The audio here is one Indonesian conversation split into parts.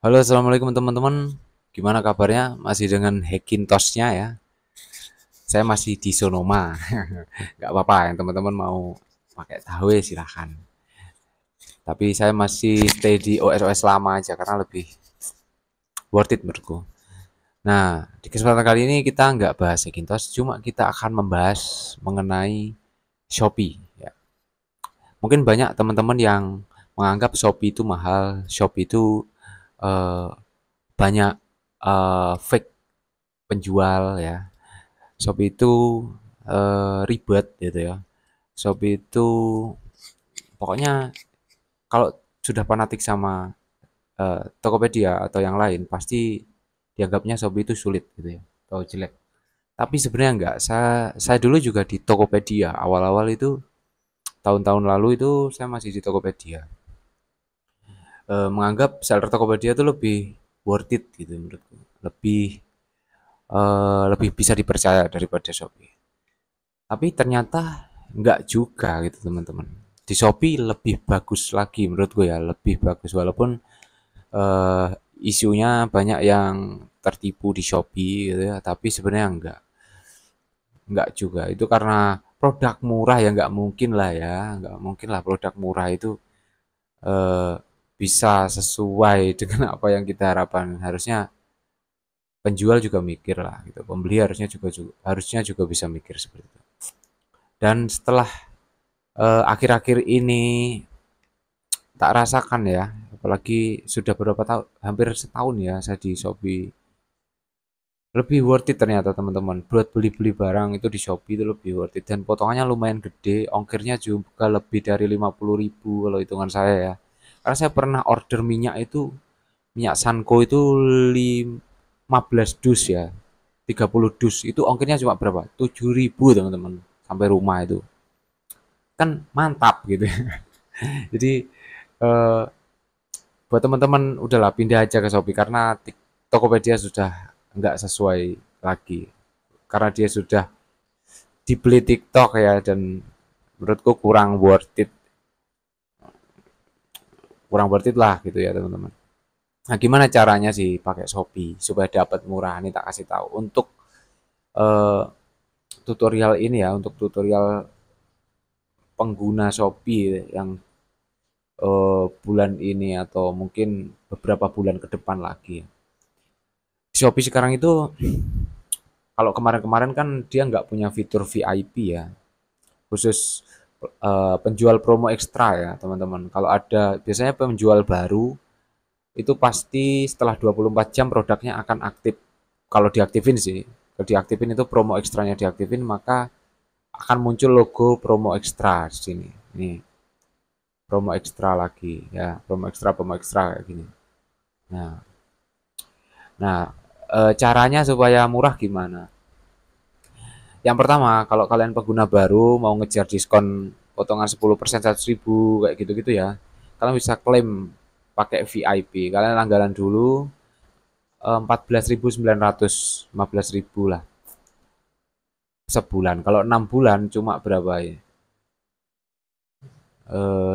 Halo, assalamualaikum teman-teman. Gimana kabarnya? Masih dengan Hackintosnya ya. Saya masih di Sonoma. Gak apa-apa yang teman-teman mau pakai tahu ya silahkan. Tapi saya masih stay di OS-OS lama aja karena lebih worth it menurutku. Nah, di kesempatan kali ini kita nggak bahas Hackintosh, cuma kita akan membahas mengenai Shopee. Ya. Mungkin banyak teman-teman yang menganggap Shopee itu mahal, Shopee itu eh, banyak fake penjual ya. Shopee itu ribet gitu ya. Shopee itu pokoknya kalau sudah fanatik sama Tokopedia atau yang lain pasti dianggapnya Shopee itu sulit gitu ya atau jelek. Tapi sebenarnya enggak. Saya dulu juga di Tokopedia. Awal-awal itu tahun-tahun lalu itu saya masih di Tokopedia. Menganggap seller Tokopedia itu lebih worth it gitu menurutku. Lebih bisa dipercaya daripada Shopee. Tapi ternyata enggak juga gitu teman-teman. Di Shopee lebih bagus lagi menurut gue ya, lebih bagus walaupun eh, isunya banyak yang tertipu di Shopee gitu ya, tapi sebenarnya enggak juga. Itu karena produk murah ya enggak mungkin lah ya, enggak mungkin lah produk murah itu eh, bisa sesuai dengan apa yang kita harapkan. Harusnya penjual juga mikir lah gitu, pembeli harusnya juga bisa mikir seperti itu. Dan setelah akhir-akhir ini tak rasakan ya, apalagi sudah berapa tahun, hampir setahun ya saya di Shopee. Lebih worth it ternyata teman-teman. Buat beli-beli barang itu di Shopee itu lebih worth it dan potongannya lumayan gede, ongkirnya juga lebih dari 50.000 kalau hitungan saya ya. Karena saya pernah order minyak itu, minyak Sanko itu 15 dus ya. 30 dus itu ongkirnya cuma berapa? 7.000 teman-teman sampai rumah itu. Kan mantap gitu. Jadi eh, buat teman-teman udahlah pindah aja ke Shopee karena Tokopedia sudah nggak sesuai lagi karena dia sudah dibeli TikTok ya dan menurutku kurang worth it lah gitu ya teman-teman. Nah gimana caranya sih pakai Shopee supaya dapat murah, ini tak kasih tahu untuk eh, tutorial ini ya, untuk tutorial pengguna Shopee yang bulan ini atau mungkin beberapa bulan ke depan lagi. Shopee sekarang itu kalau kemarin-kemarin kan dia nggak punya fitur VIP ya, khusus penjual promo ekstra ya teman-teman. Kalau ada biasanya penjual baru itu pasti setelah 24 jam produknya akan aktif. Kalau diaktifin sih, kalau diaktifin itu promo ekstranya diaktifin maka akan muncul logo promo ekstra di sini. Nih, promo ekstra lagi ya, promo ekstra kayak gini. Nah, nah caranya supaya murah gimana? Yang pertama, kalau kalian pengguna baru mau ngejar diskon potongan 10% 100.000 kayak gitu-gitu ya, kalian bisa klaim pakai VIP. Kalian langganan dulu 14.900, 15.000 lah sebulan. Kalau 6 bulan cuma berapa ya?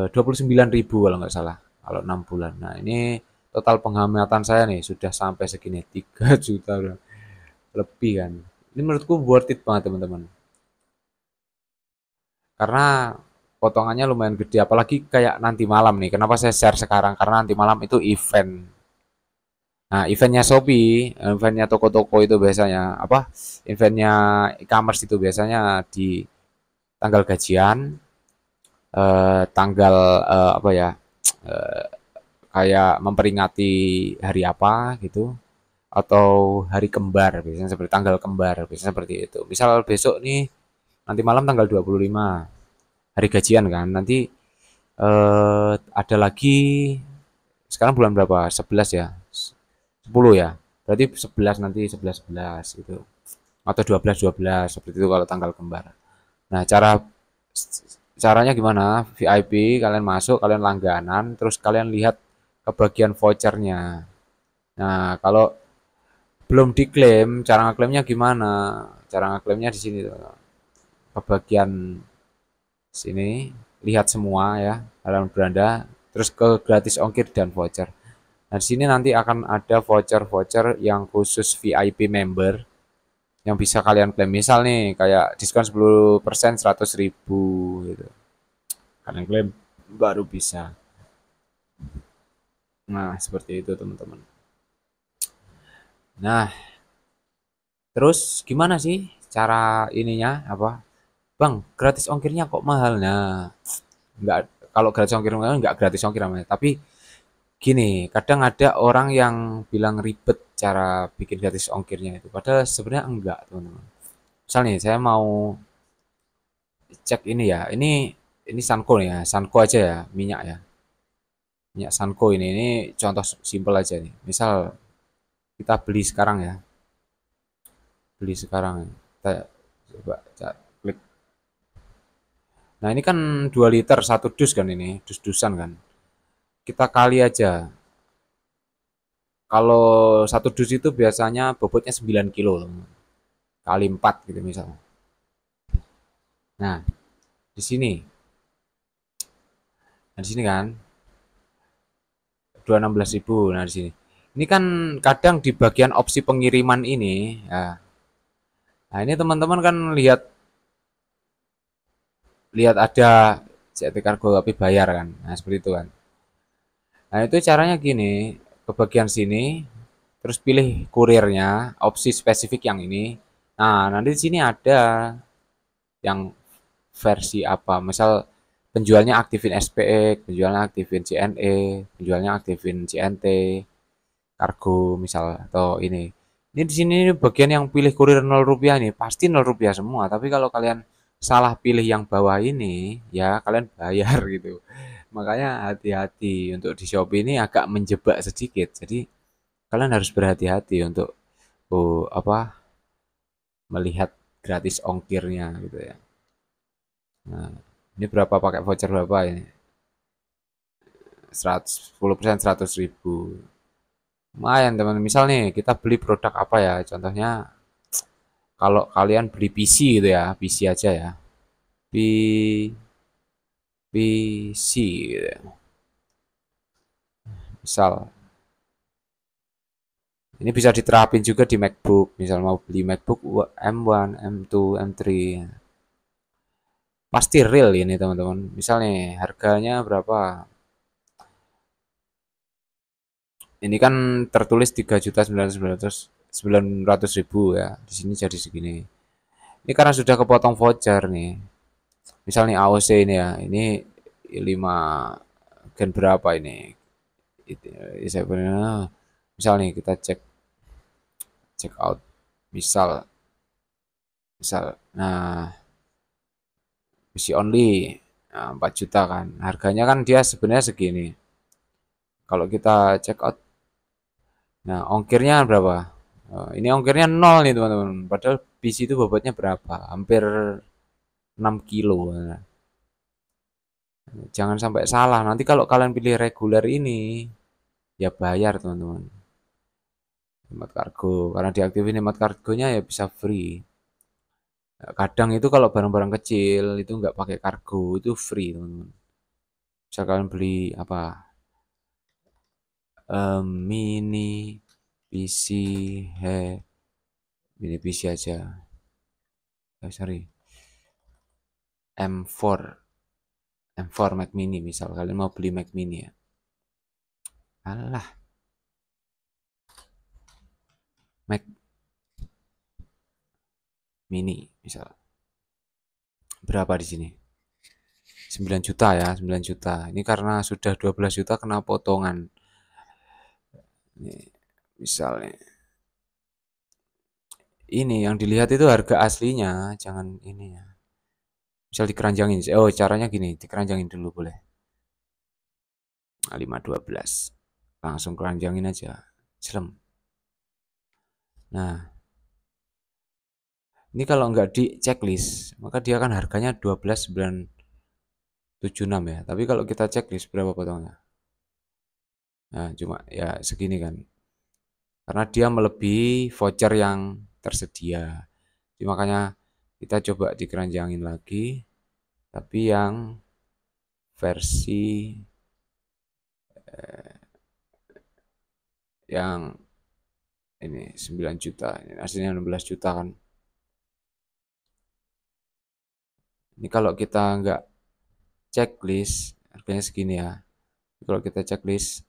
29.000 kalau nggak salah. Kalau 6 bulan. Nah, ini total penghematan saya nih sudah sampai segini 3 juta lebih kan. Ini menurutku worth it banget teman-teman. Karena potongannya lumayan gede apalagi kayak nanti malam nih. Kenapa saya share sekarang? Karena nanti malam itu event. Nah, eventnya Shopee, eventnya toko-toko itu biasanya apa? Eventnya e-commerce itu biasanya di tanggal gajian, tanggal apa ya? eh, Kayak memperingati hari apa gitu atau hari kembar biasanya seperti tanggal kembar biasanya seperti itu. Misal besok nih nanti malam tanggal 25 hari gajian kan. Nanti ada lagi sekarang bulan berapa? 11 ya. 10 ya. Berarti 11 nanti 11 11 gitu. Atau 12 12 seperti itu kalau tanggal kembar. Nah, caranya gimana? VIP kalian masuk, kalian langganan, terus kalian lihat ke bagian vouchernya. Nah, kalau belum diklaim, cara ngeklaimnya gimana? Cara ngeklaimnya di sini tuh. Ke bagian sini, lihat semua ya, halaman beranda, terus ke gratis ongkir dan voucher. Nah, di sini nanti akan ada voucher-voucher yang khusus VIP member yang bisa kalian klaim. Misal nih kayak diskon 10% 100.000 gitu. Kalian klaim baru bisa. Nah, seperti itu teman-teman. Nah, terus gimana sih cara ininya apa? Bang, gratis ongkirnya kok mahal? Nah, nggak, kalau gratis ongkir mahal nggak gratis ongkir namanya. Tapi gini, kadang ada orang yang bilang ribet cara bikin gratis ongkirnya itu. Padahal sebenarnya enggak, teman-teman. Misal nih, saya mau cek ini ya. Ini Sanko nih ya, Sanko aja ya, minyak ya. Minyak Sanko ini contoh simpel aja nih. Misal kita beli sekarang ya, beli sekarang. Kita coba klik. Nah, ini kan 2 liter satu dus kan ini, dus-dusan kan. Kita kali aja. Kalau satu dus itu biasanya bobotnya 9 kilo kali 4 gitu misalnya. Nah, di sini. Nah, di sini kan 216.000. Nah, di sini. Ini kan kadang di bagian opsi pengiriman ini, ya. Nah, ini teman-teman kan lihat lihat ada CT Cargo tapi bayar kan. Nah, seperti itu kan. Nah, itu caranya gini, ke bagian sini, terus pilih kurirnya, opsi spesifik yang ini. Nah, nanti di sini ada yang versi apa. Misal penjualnya aktifin SPX, penjualnya aktifin CNE, penjualnya aktifin CNT, kargo misal atau ini. Ini di sini bagian yang pilih kurir 0 rupiah nih, pasti 0 rupiah semua. Tapi kalau kalian salah pilih yang bawah ini, ya kalian bayar gitu. Makanya hati-hati untuk di Shopee ini agak menjebak sedikit. Jadi kalian harus berhati-hati untuk apa melihat gratis ongkirnya gitu ya. Nah, ini berapa pakai voucher berapa ini? 10% 100.000. Lumayan teman. Misal nih kita beli produk apa ya? Contohnya kalau kalian beli PC gitu ya, PC aja ya. PC gitu ya. Misal ini bisa diterapin juga di MacBook. Misal mau beli MacBook M1, M2, M3. Pasti real ini teman-teman. Misal nih harganya berapa? Ini kan tertulis 3.900.000 ya. Di sini jadi segini. Ini karena sudah kepotong voucher nih. Misal nih AOC ini ya. Ini 5 gen berapa ini? Saya misal nih kita cek check out. Misal misal nah PC only, nah, 4 juta kan. Harganya kan dia sebenarnya segini. Kalau kita check out, nah ongkirnya berapa? Ini ongkirnya nol nih teman-teman. Padahal PC itu bobotnya berapa? Hampir 6 kilo. Nah, jangan sampai salah. Nanti kalau kalian pilih reguler ini, ya bayar teman-teman. Hemat kargo. Karena diaktifin hemat kargonya ya bisa free. Nah, kadang itu kalau barang-barang kecil itu nggak pakai kargo itu free teman-teman. Bisa kalian beli apa? Mini PC mini PC aja. Sorry. M4 M4 Mac Mini misal kalian mau beli Mac Mini ya. Alah, Mac Mini misal. Berapa di sini? 9 juta ya, 9 juta. Ini karena sudah 12 juta kena potongan. Ini misalnya ini yang dilihat itu harga aslinya, jangan ini ya. Misal dikeranjangin. Oh, caranya gini, dikeranjangin dulu boleh. 512. Langsung keranjangin aja. Serem. Nah, ini kalau nggak di checklist, maka dia kan harganya 12.976 ya. Tapi kalau kita checklist berapa potongnya? Nah, cuma ya segini kan. Karena dia melebihi voucher yang tersedia. Jadi makanya kita coba dikeranjangin lagi. Tapi yang versi yang ini 9 juta, ini aslinya 16 juta kan. Ini kalau kita nggak checklist harganya segini ya. Kalau kita checklist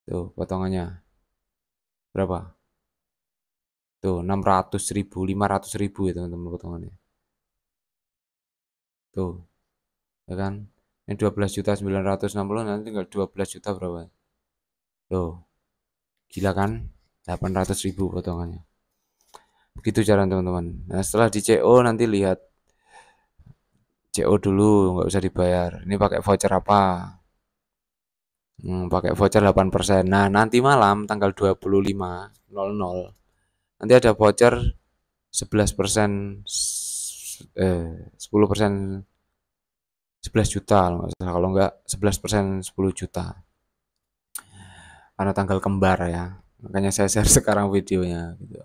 tuh potongannya berapa? Tuh 600.000, 500.000 ya teman-teman potongannya. Tuh, ya kan? Ini 12.960 nanti tinggal 12 juta berapa? Tuh, gila kan? 800.000 potongannya. Begitu cara teman-teman. Nah, setelah di CO nanti lihat CO dulu, nggak usah dibayar. Ini pakai voucher apa? Pakai voucher 8%. Nah, nanti malam tanggal 25.00 nanti ada voucher 11%, 10% 11 juta kalau nggak 11% 10 juta. Karena tanggal kembar ya. Makanya saya share sekarang videonya gitu.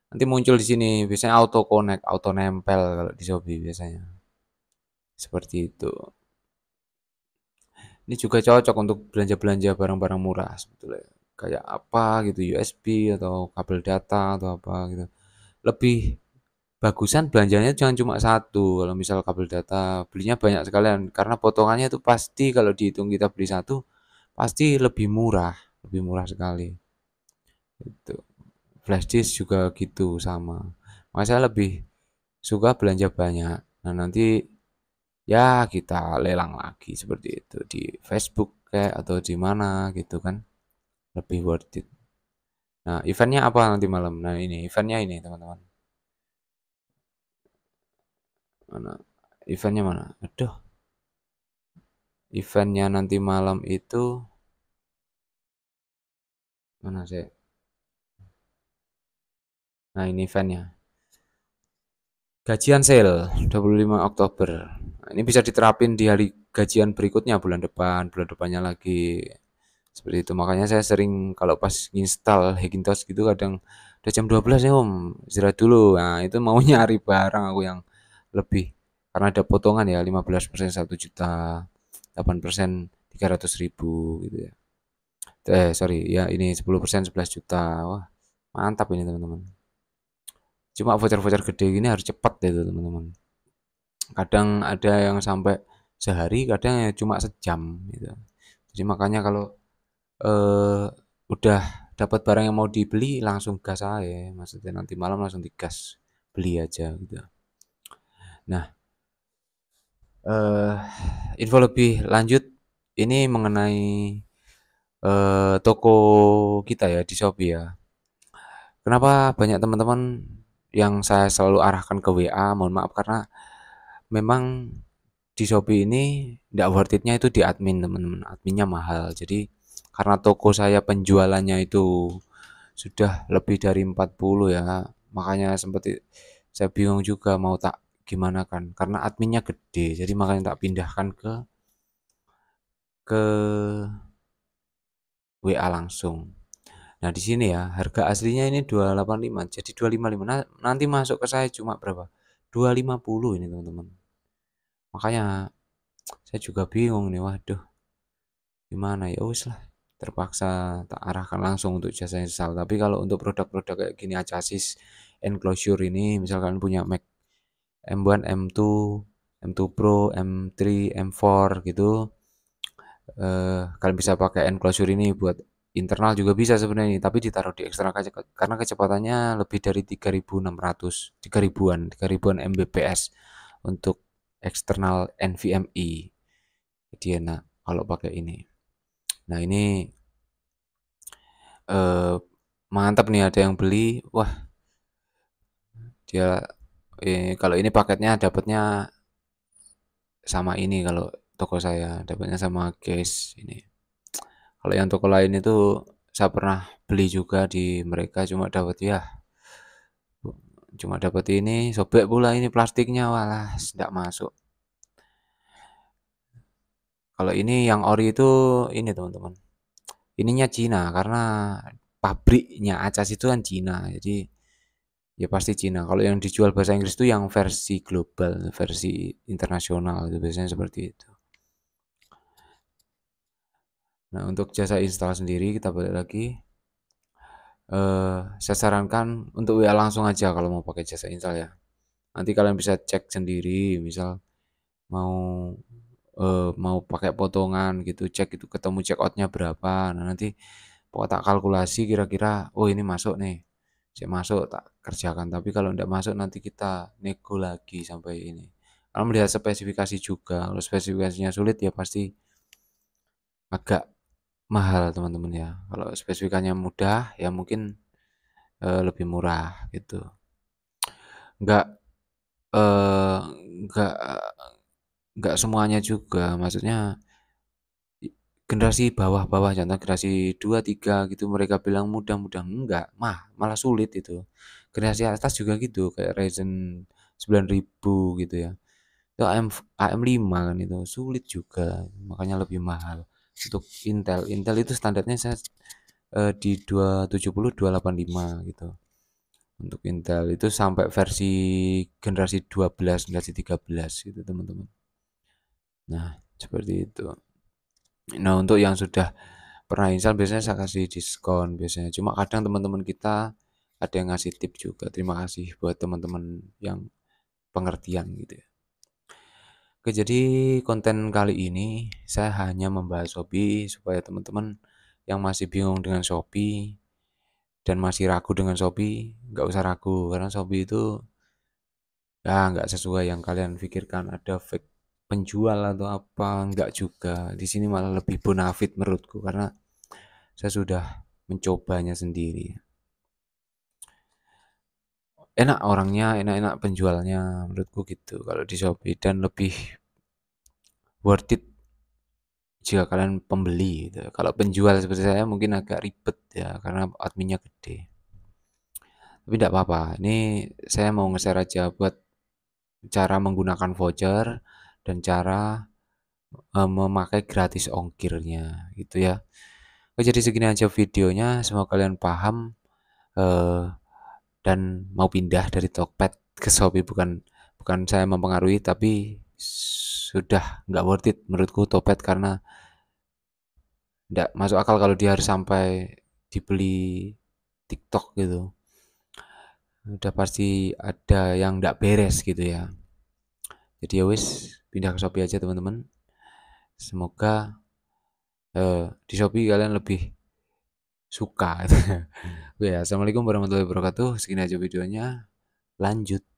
Nanti muncul di sini biasanya auto connect, auto nempel kalau di Shopee biasanya. Seperti itu. Ini juga cocok untuk belanja-belanja barang-barang murah sebetulnya. Kayak apa gitu, USB atau kabel data atau apa gitu. Lebih bagusan belanjanya jangan cuma satu. Kalau misal kabel data belinya banyak sekalian karena potongannya itu pasti kalau dihitung kita beli satu pasti lebih murah sekali. Itu. Flash disk juga gitu sama. Makanya saya lebih suka belanja banyak. Nah, nanti ya kita lelang lagi seperti itu di Facebook kayak atau di mana gitu kan. Lebih worth it. Nah, eventnya apa nanti malam? Nah, ini eventnya ini teman-teman. Mana? Eventnya mana? Aduh, eventnya nanti malam itu mana sih? Nah, ini eventnya. Gajian sale 25 Oktober. Nah, ini bisa diterapin di hari gajian berikutnya bulan depannya lagi. Seperti itu. Makanya saya sering kalau pas install Hackintosh gitu kadang udah jam 12 nih Om, istirahat dulu. Nah, itu mau nyari barang aku yang lebih karena ada potongan ya 15% 1 juta, 8% 300.000 gitu ya. Sorry ya ini 10% 11 juta. Wah, mantap ini teman-teman. Cuma voucher-voucher gede gini harus cepat deh tuh teman-teman. Kadang ada yang sampai sehari, kadang ya cuma sejam gitu. Jadi makanya kalau eh, udah dapat barang yang mau dibeli langsung gas aja, maksudnya nanti malam langsung digas beli aja gitu. Nah, eh info lebih lanjut ini mengenai toko kita ya di Shopee ya. Kenapa banyak teman-teman yang saya selalu arahkan ke WA, mohon maaf karena memang di Shopee ini nggak worth it-nya itu di admin teman-teman, adminnya mahal. Jadi karena toko saya penjualannya itu sudah lebih dari 40 ya, makanya seperti saya bingung juga mau tak gimana kan, karena adminnya gede, jadi makanya tak pindahkan ke WA langsung. Nah di sini ya harga aslinya ini 285, jadi 255. Nah, nanti masuk ke saya cuma berapa? 250 ini teman-teman. Makanya saya juga bingung nih, waduh gimana ya wis lah terpaksa tak arahkan langsung untuk jasa install. Tapi kalau untuk produk-produk kayak gini Acasis enclosure ini misalkan punya Mac M1, M2, M2 Pro, M3, M4 gitu, kalian bisa pakai enclosure ini buat internal juga bisa sebenarnya, tapi ditaruh di eksternal aja karena kecepatannya lebih dari 3600, 3000-an, 3000-an Mbps untuk eksternal NVMe. Jadi enak kalau pakai ini. Nah, ini eh, mantap nih ada yang beli. Wah, dia kalau ini paketnya dapatnya sama ini kalau toko saya dapatnya sama case ini. Kalau yang toko lain itu saya pernah beli juga di mereka cuma dapat ini sobek pula ini plastiknya walah tidak masuk. Kalau ini yang ori itu ini teman-teman. Ininya Cina karena pabriknya Acas itu kan Cina. Jadi ya pasti Cina. Kalau yang dijual bahasa Inggris itu yang versi global, versi internasional itu biasanya seperti itu. Nah, untuk jasa install sendiri kita balik lagi. Saya sarankan untuk WA langsung aja kalau mau pakai jasa install ya. Nanti kalian bisa cek sendiri, misal mau mau pakai potongan gitu, cek itu ketemu check outnya berapa. Nah, nanti pokok tak kalkulasi kira-kira, oh ini masuk nih, saya masuk tak kerjakan. Tapi kalau tidak masuk nanti kita nego lagi sampai ini. Kalau melihat spesifikasi juga, kalau spesifikasinya sulit ya pasti agak mahal teman-teman ya. Kalau spesifikasinya mudah ya mungkin lebih murah gitu. Nggak eh, nggak nggak semuanya juga, maksudnya generasi bawah-bawah contoh generasi 2 3 gitu mereka bilang mudah-mudah enggak, malah sulit itu. Generasi atas juga gitu kayak Ryzen 9000 gitu ya. Itu AM5 kan itu sulit juga, makanya lebih mahal. Untuk Intel itu standarnya saya di 270 285 gitu. Untuk Intel itu sampai versi generasi 12, generasi 13 gitu teman-teman. Nah, seperti itu. Nah, untuk yang sudah pernah install biasanya saya kasih diskon biasanya. Cuma kadang teman-teman kita ada yang ngasih tip juga. Terima kasih buat teman-teman yang pengertian gitu ya. Oke, jadi konten kali ini saya hanya membahas Shopee supaya teman-teman yang masih bingung dengan Shopee dan masih ragu dengan Shopee, nggak usah ragu karena Shopee itu ya nggak sesuai yang kalian pikirkan ada fake penjual atau apa, nggak juga. Di sini malah lebih bonafit menurutku karena saya sudah mencobanya sendiri. Enak orangnya, enak-enak penjualnya menurutku gitu kalau di Shopee dan lebih worth it jika kalian pembeli gitu. Kalau penjual seperti saya mungkin agak ribet ya karena adminnya gede. Tapi tidak apa-apa. Ini saya mau nge-share aja buat cara menggunakan voucher dan cara memakai gratis ongkirnya gitu ya. Oke, jadi segini aja videonya. Semoga kalian paham eh, dan mau pindah dari Tokped ke Shopee bukan bukan saya mempengaruhi tapi sudah nggak worth it menurutku Tokped karena nggak masuk akal kalau dia harus sampai dibeli TikTok gitu. Udah pasti ada yang nggak beres gitu ya. Jadi ya wis pindah ke Shopee aja teman-teman. Semoga di Shopee kalian lebih suka. Oke ya, assalamualaikum warahmatullahi wabarakatuh. Segini aja videonya. Lanjut.